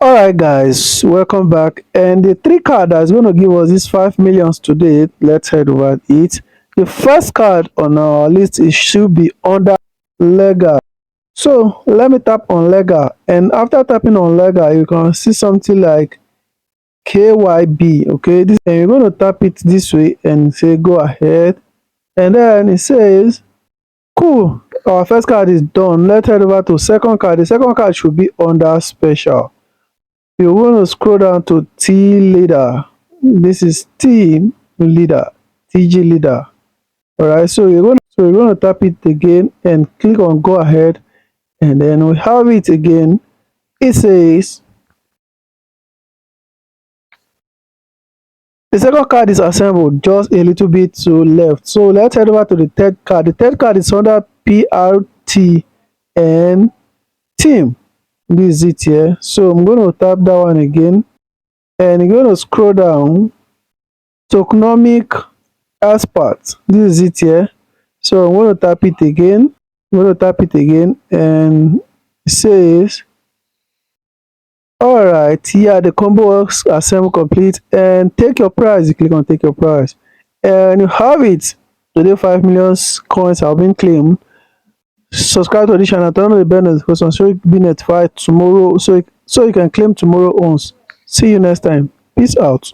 Alright guys, welcome back. And the three card that's going to give us this 5 millions today, let's head over it. The first card on our list is should be under legal. So let me tap on legal, and after tapping on legal you can see something like KYB. Okay, this, and you're going to tap it this way and say go ahead, and then it says cool, our first card is done. Let's head over to second card. The second card should be under special. You want to scroll down to T leader. This is T leader, TG leader. Alright, so you're gonna tap it again and click on go ahead, and then we have it again. It says the second card is assembled just a little bit to left. So let's head over to the third card. The third card is under PRT and team. This is it here. So I'm going to tap that one again, and you're going to scroll down tokenomic expert. This is it here. So I'm going to tap it again. And it says alright, yeah, the combo works assemble complete, and take your prize. You click on take your prize, and you have it. Today 5 million coins have been claimed. Subscribe to this channel, turn on the bell notification so you be notified tomorrow, so you can claim tomorrow owns. See you next time. Peace out.